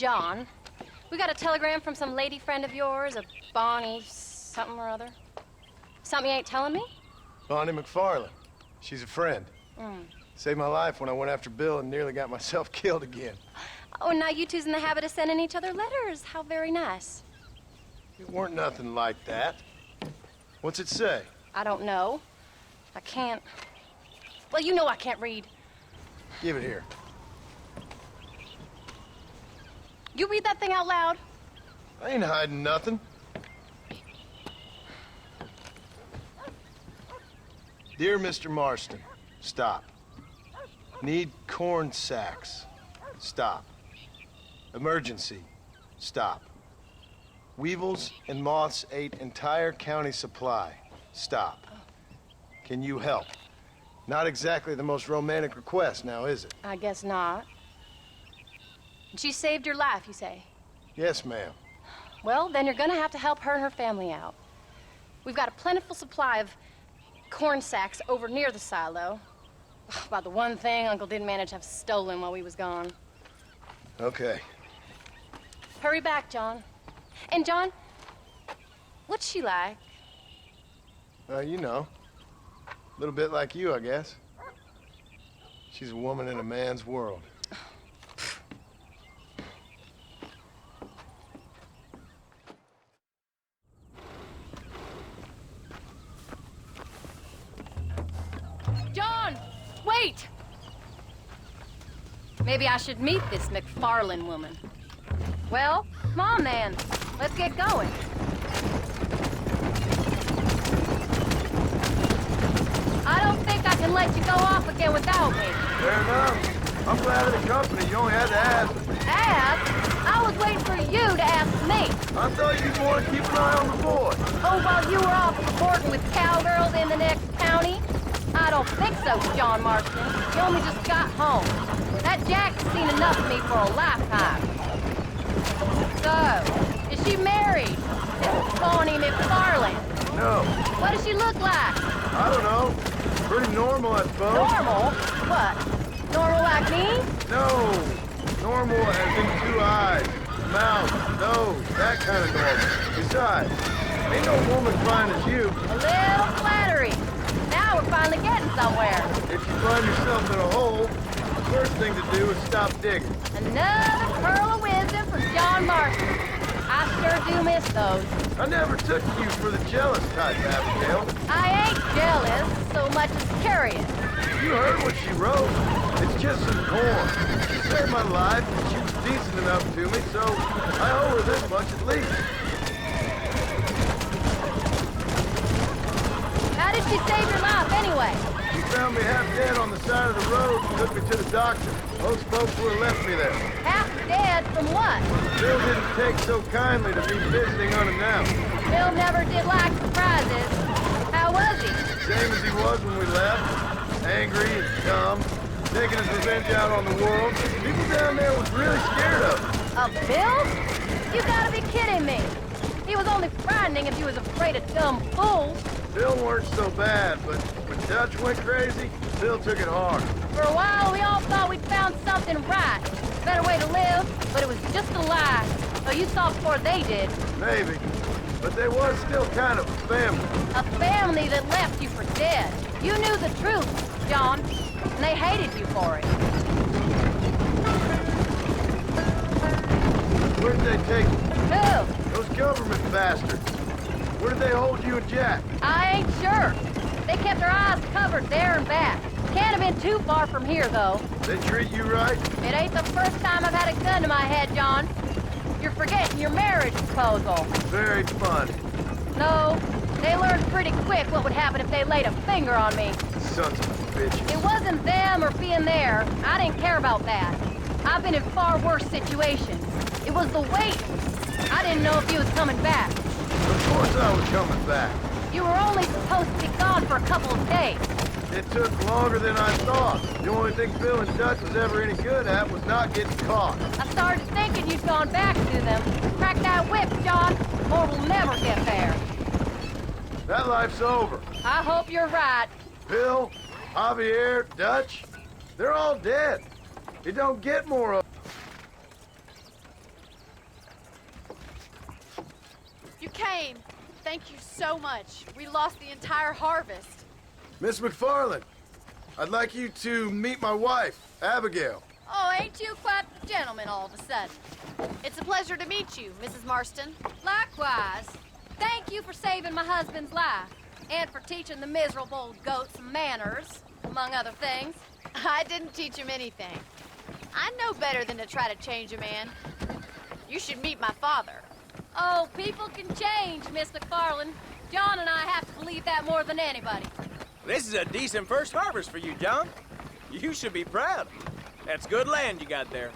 John. We got a telegram from some lady friend of yours, a Bonnie something or other. Something you ain't telling me? Bonnie McFarlane. She's a friend. Mm. Saved my life when I went after Bill and nearly got myself killed again. Oh, and now you two's in the habit of sending each other letters. How very nice. It weren't nothing like that. What's it say? I don't know. I can't... Well, you know I can't read. Give it here. You read that thing out loud? I ain't hiding nothing. Dear Mr. Marston, stop. Need corn sacks. Stop. Emergency. Stop. Weevils and moths ate entire county supply. Stop. Can you help? Not exactly the most romantic request, now is it? I guess not. She saved your life, you say? Yes, ma'am. Well, then you're gonna have to help her and her family out. We've got a plentiful supply of corn sacks over near the silo. About the one thing Uncle didn't manage to have stolen while we was gone. Okay. Hurry back, John. And John, what's she like? You know. A little bit like you, I guess. She's a woman in a man's world. John, wait! Maybe I should meet this McFarlane woman. Well, come on then. Let's get going. I don't think I can let you go off again without me. Fair enough. I'm glad of the company. You only had to ask. Ask? I was waiting for you to ask me. I thought you'd want to keep an eye on the boy. Oh, while you were off reporting with cowgirls in the next county? I don't think so, John Marston. You only just got home. That Jack's seen enough of me for a lifetime. So, is she married? This Bonnie McFarlane? No. What does she look like? I don't know. Pretty normal, I suppose. Normal? What? Normal like me? No. Normal as in 2 eyes, mouth, nose, that kind of normal. Besides, ain't no woman fine as you. A little flattery. Now we're finally getting somewhere. If you find yourself in a hole, the first thing to do is stop digging. Another pearl of wisdom from John Marston. I sure do miss those. I never took you for the jealous type, Abigail. I ain't jealous so much as curious. You heard what she wrote. It's just some corn. She saved my life, and she was decent enough to me, so I owe her this much at least. How did she save your life anyway? She found me half dead on the side of the road and took me to the doctor. Most folks would have left me there. Half dead from what? Bill didn't take so kindly to be visiting unannounced. Bill never did like surprises. How was he? Same as he was when we left. Angry and dumb. Taking his revenge out on the world. People down there was really scared of him. Of Bill? You gotta be kidding me. He was only frightening if you was afraid of dumb fools. Bill weren't so bad, but when Dutch went crazy, Bill took it hard. For a while, we all thought we'd found something right. Better way to live, but it was just a lie. So you saw before they did. Maybe. But they was still kind of a family. A family that left you for dead. You knew the truth, John, and they hated you for it. Where'd they take you? Who? Those government bastards. Where did they hold you and Jack? I ain't sure. They kept their eyes covered there and back. Can't have been too far from here, though. They treat you right? It ain't the first time I've had a gun to my head, John. You're forgetting your marriage proposal. Very funny. No, they learned pretty quick what would happen if they laid a finger on me. Sons of bitches. It wasn't them or being there. I didn't care about that. I've been in far worse situations. It was the wait. I didn't know if he was coming back. Of course I was coming back. You were only supposed to be gone for a couple of days. It took longer than I thought. The only thing Bill and Dutch was ever any good at was not getting caught. I started thinking you'd gone back to them. Crack that whip, John, or we'll never get there. That life's over. I hope you're right. Bill, Javier, Dutch, they're all dead. It don't get more of... Payne, thank you so much. We lost the entire harvest. Miss McFarland, I'd like you to meet my wife, Abigail. Oh, ain't you quite the gentleman all of a sudden? It's a pleasure to meet you, Mrs. Marston. Likewise. Thank you for saving my husband's life, and for teaching the miserable old goat some manners, among other things. I didn't teach him anything. I know better than to try to change a man. You should meet my father. Oh, people can change, Miss McFarland. John and I have to believe that more than anybody. This is a decent first harvest for you, John. You should be proud. That's good land you got there.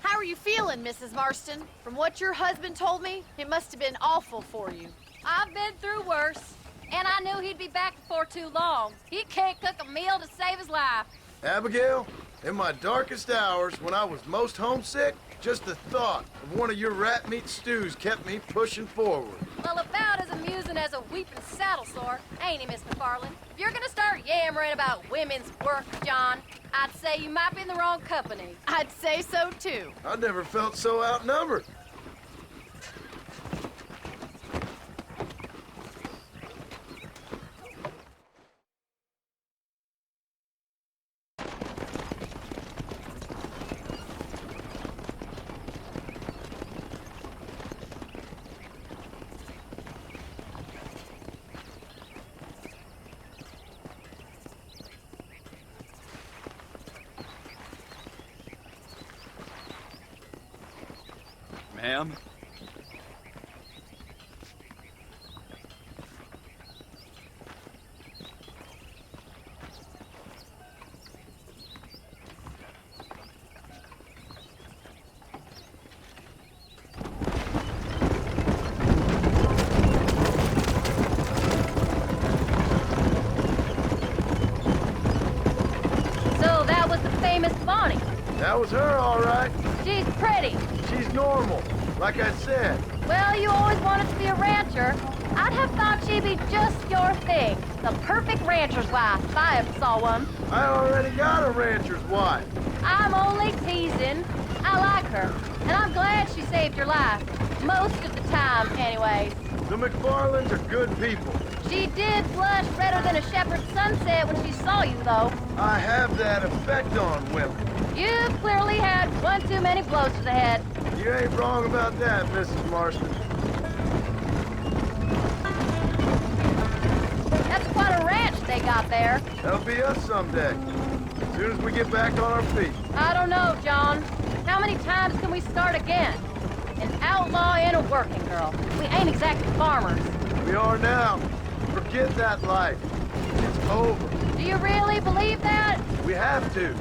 How are you feeling, Mrs. Marston? From what your husband told me, it must have been awful for you. I've been through worse, and I knew he'd be back before too long. He can't cook a meal to save his life. Abigail, in my darkest hours, when I was most homesick, just the thought of one of your rat meat stews kept me pushing forward. Well, about as amusing as a weeping saddle sore, ain't he, Miss McFarland? If you're gonna start yammering about women's work, John, I'd say you might be in the wrong company. I'd say so, too. I never felt so outnumbered. Ma'am? So that was the famous Bonnie. That was her, all right. She's pretty. She's normal, like I said. Well, you always wanted to be a rancher. I'd have thought she'd be just your thing. The perfect rancher's wife, if I ever saw one. I already got a rancher's wife. I'm only teasing. I like her, and I'm glad she saved your life. Most of the time, anyways. The McFarlands are good people. She did blush redder than a shepherd's sunset when she saw you, though. I have that effect on women. You clearly had one too many blows to the head. You ain't wrong about that, Mrs. Marston. That's quite a ranch they got there. That'll be us someday. As soon as we get back on our feet. I don't know, John. How many times can we start again? An outlaw and a working girl. We ain't exactly farmers. We are now. Forget that life. It's over. Do you really believe that? We have to.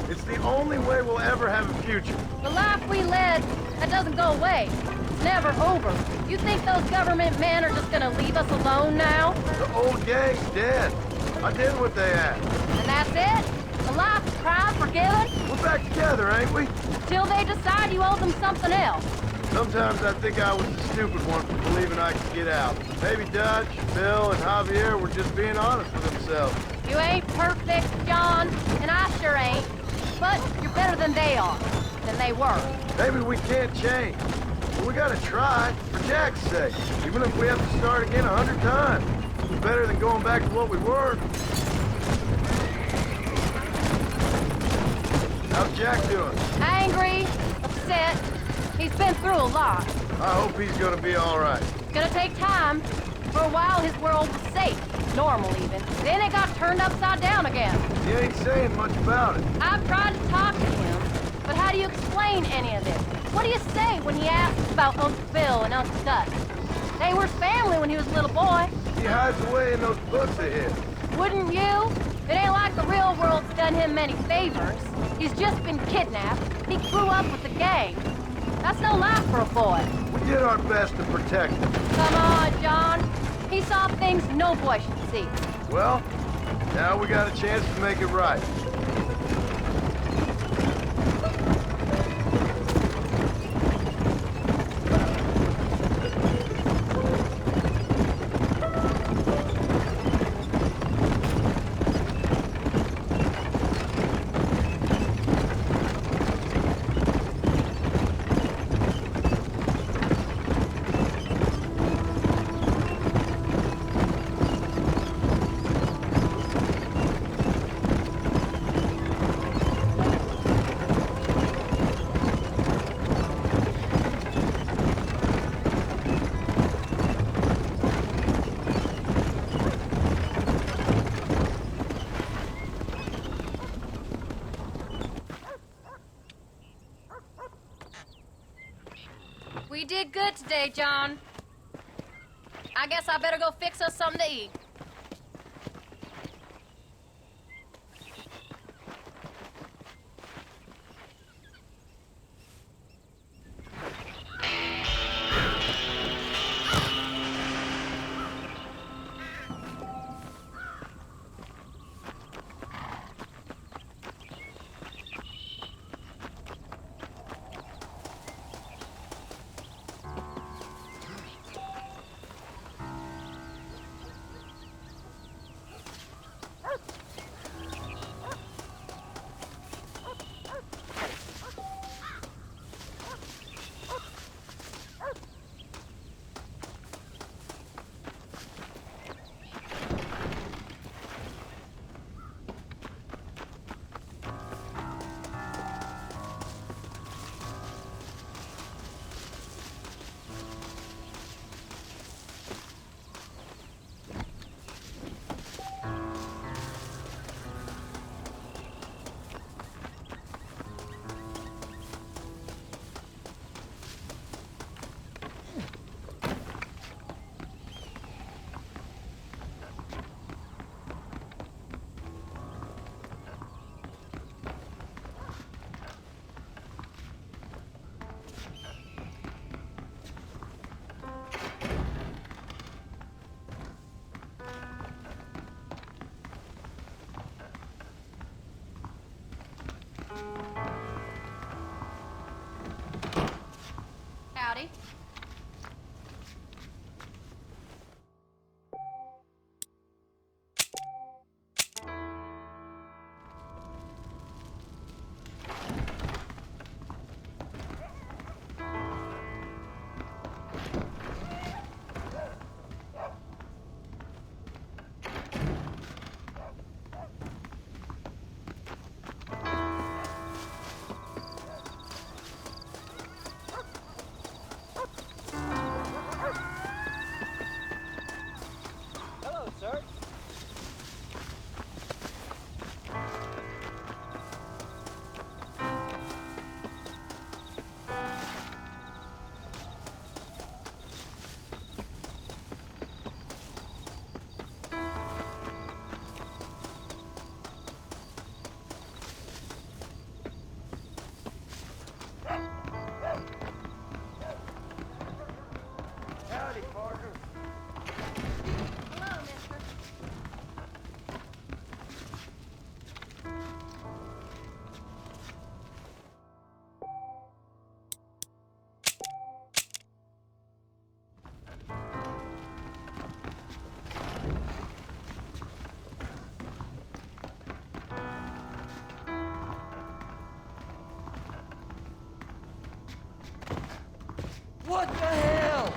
It's the only way we'll ever have a future. The life we led, that doesn't go away. It's never over. You think those government men are just gonna leave us alone now? The old gang's dead. I did what they asked. And that's it? A life of crime forgiven? We're back together, ain't we? Till they decide you owe them something else. Sometimes I think I was the stupid one for believing I could get out. Maybe Dutch, Bill, and Javier were just being honest with themselves. You ain't perfect, John, and I sure ain't. But you're better than they are, than they were. Maybe we can't change. But we gotta try, for Jack's sake. Even if we have to start again 100 times. It's better than going back to what we were. How's Jack doing? Angry, upset. He's been through a lot. I hope he's gonna be all right. It's gonna take time. For a while, his world was safe. Normal, even. Then it got turned upside down again. He ain't saying much about it. I've tried to talk to him, but how do you explain any of this? What do you say when he asks about Uncle Bill and Uncle Dutch? They were family when he was a little boy. He hides away in those books of his. Wouldn't you? It ain't like the real world's done him many favors. He's just been kidnapped. He grew up with the gang. That's no life for a boy. We did our best to protect him. Come on, John. He saw things no boy should see. Well, now we got a chance to make it right. We did good today, John. I guess I better go fix us something to eat. Howdy. Hello, sir. Howdy, partner. Hello, mister. What the hell?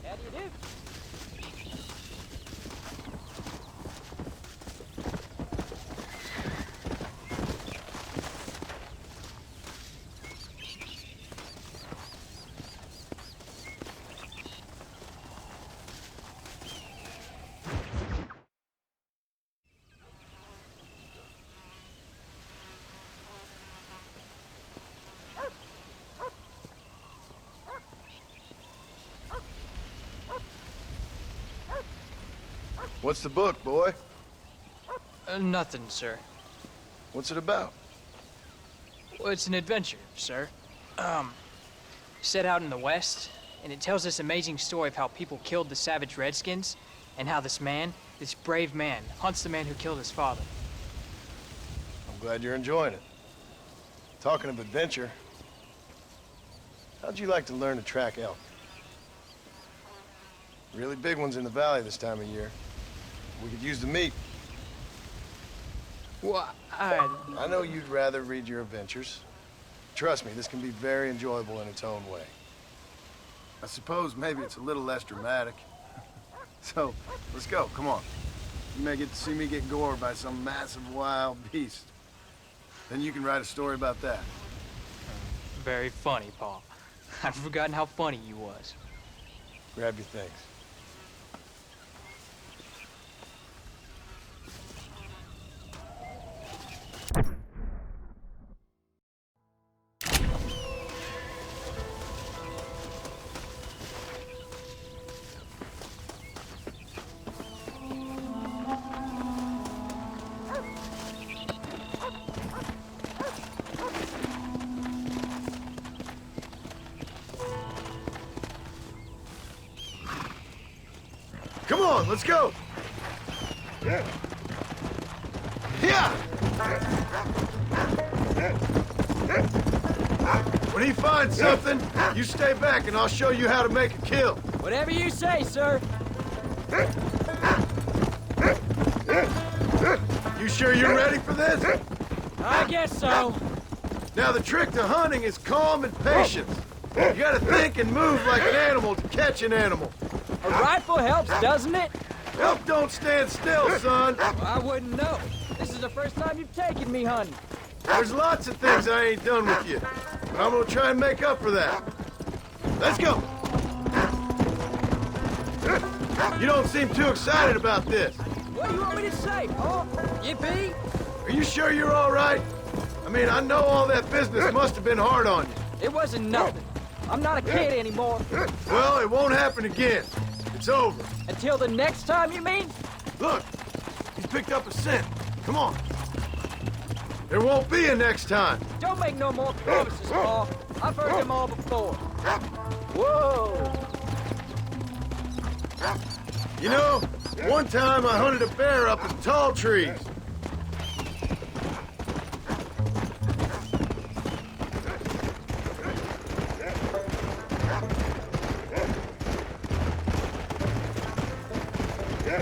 How do you do? What's the book, boy? Nothing, sir. What's it about? Well, it's an adventure, sir. Set out in the West, and it tells this amazing story of how people killed the savage Redskins, and how this man, this brave man, hunts the man who killed his father. I'm glad you're enjoying it. Talking of adventure, how'd you like to learn to track elk? Really big ones in the valley this time of year. We could use the meat. Well, I know you'd rather read your adventures. Trust me, this can be very enjoyable in its own way. I suppose maybe it's a little less dramatic. So, let's go, come on. You may get to see me get gored by some massive wild beast. Then you can write a story about that. very funny, Paul. I've forgotten how funny you was. Grab your things. Come on, let's go! Yeah! When he finds something, you stay back and I'll show you how to make a kill. Whatever you say, sir. You sure you're ready for this? I guess so. Now the trick to hunting is calm and patience. You gotta think and move like an animal to catch an animal. A rifle helps, doesn't it? Elk don't stand still, son. I wouldn't know. This is the first time you've taken me hunting. There's lots of things I ain't done with you. But I'm gonna try and make up for that. Let's go. You don't seem too excited about this. What do you want me to say, Paul? Yippee? Are you sure you're all right? I mean, I know all that business must have been hard on you. It wasn't nothing. I'm not a kid anymore. Well, it won't happen again. It's over. Until the next time, you mean? Look, he's picked up a scent. Come on. There won't be a next time. Don't make no more promises, Paul. I've heard them all before. Whoa! You know, one time I hunted a bear up in tall trees.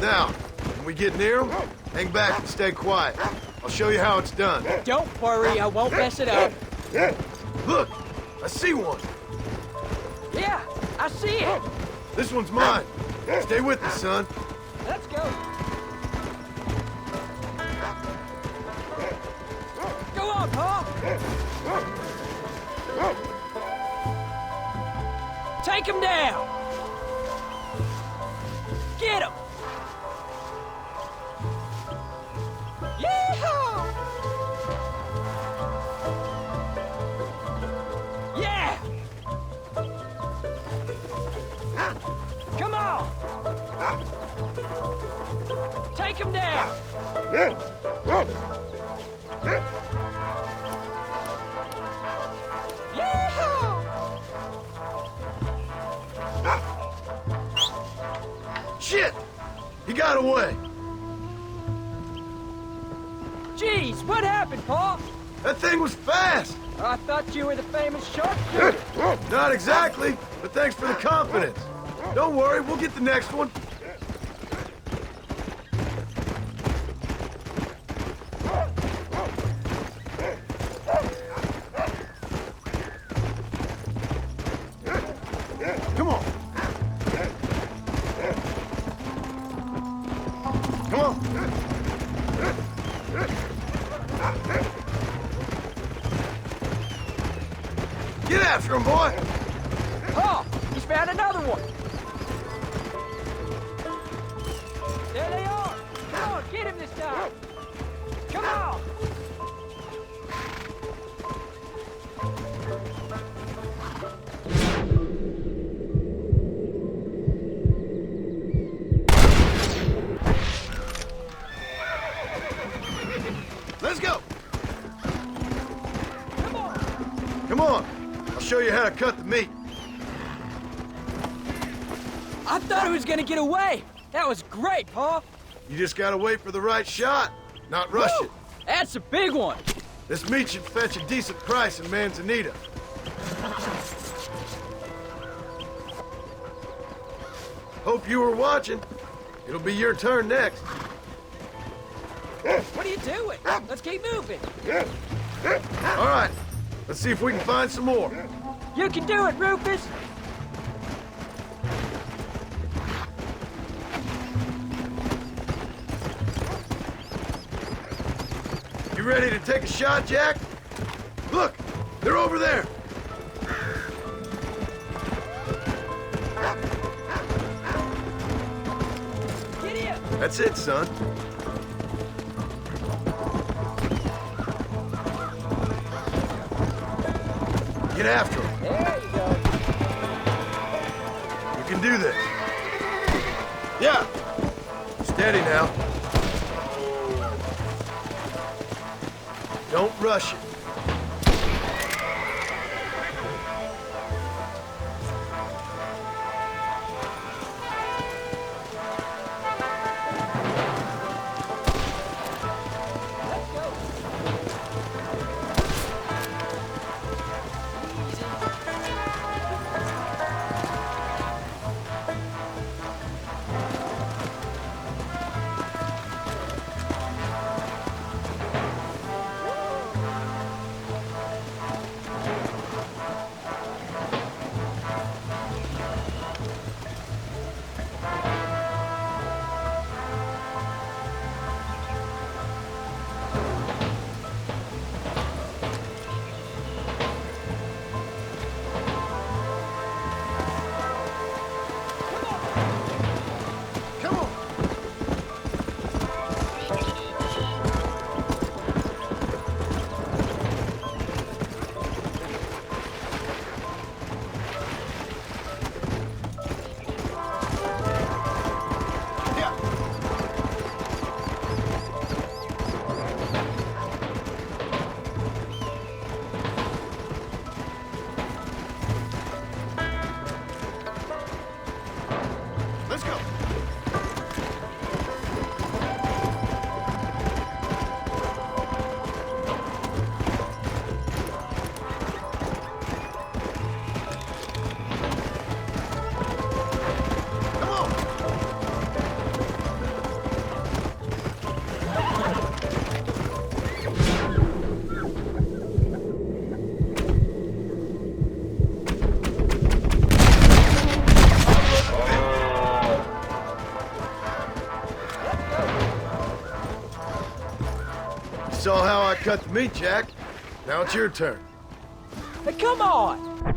Now, when we get near them, hang back and stay quiet. I'll show you how it's done. Don't worry, I won't mess it up. Look, I see one. Yeah, I see it. This one's mine. Stay with me, son. Let's go. Go on, Paul. Take him down. Get him. Yeehaw! Yeah! Come on! Take him down! Yeehaw! Shit! He got away. Jeez, what happened, Paul? That thing was fast. I thought you were the famous sharpshooter. Not exactly, but thanks for the confidence. Don't worry, we'll get the next one. Come on. Come on. Get after him, boy. Paul, he's found another one. There they are. Come on, get him this time. Come on. Let's go. Come on. Come on. I'll show you how to cut the meat. I thought he was gonna get away. That was great, Pa. You just gotta wait for the right shot, not rush Woo! it. That's a big one. This meat should fetch a decent price in Manzanita. Hope you were watching. It'll be your turn next. What are you doing? Let's keep moving. All right, let's see if we can find some more. You can do it, Rufus. You ready to take a shot, Jack? Look, they're over there. Get here. That's it, son. Get after him. There you go. You can do this. Yeah. Steady now. Don't rush it. Come on. Yeah. Let's go. Come on. You saw how I cut the meat, Jack. Now it's your turn. Hey, come on.